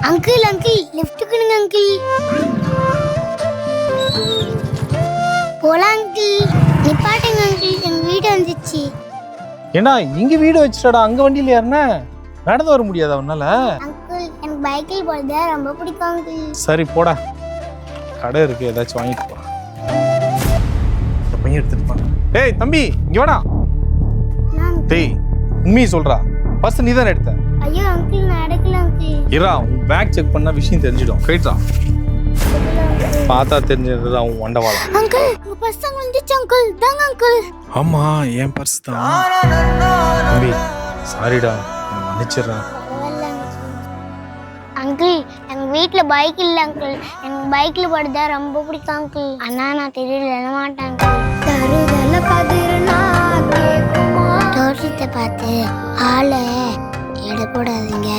Uncle uncle லெஃப்ட்டுக்குங்க uncle. போலாம் uncle. நிப்பாட்டுங்க அங்கிள், எங்க வீடு வந்துச்சு. ஏன்னா இங்க வீடு வச்சுட்டாடா, அங்க வண்டியில ஏறின நடந்து வர முடியாது அவனால. அங்கிள் எனக்கு பைக்கில் போறது ரொம்ப பிடிக்கும் அங்கிள். சரி போடா, கடை இருக்கு, ஏதாச்சும் வாங்கிட்டு போ. பையன் எடுத்துட்டு போ. ஏய் தம்பி இங்க வாடா. டேய் உண்மையை சொல்றா, ஃபர்ஸ்ட் நீ தானே எடுத்த? ஐயோ அங்கிள் நான் எடுக்கல அங்கிள். இரா உன் பேக் செக் பண்ணா விஷயம் தெரிஞ்சிடும். கைட்ரா, பார்த்தா தெரிஞ்சது அவன் வண்டவாளம். அங்கிள் உங்க பர்ஸ் அங்க வந்துச்சு அங்கிள். தாங்க அங்கிள். ஆமா என் பர்ஸ் தான். தம்பி சாரிடா, மன்னிச்சிடுறேன். அங்கிள் எங்க வீட்ல பைக் இல்ல அங்கிள். எனக்கு பைக்ல போறதா ரொம்ப பிடிக்கும் அங்கிள். அண்ணா நான் தெரியல மாட்டேன் தோட்டத்தை பார்த்து ஆளை எடை போடாதீங்க.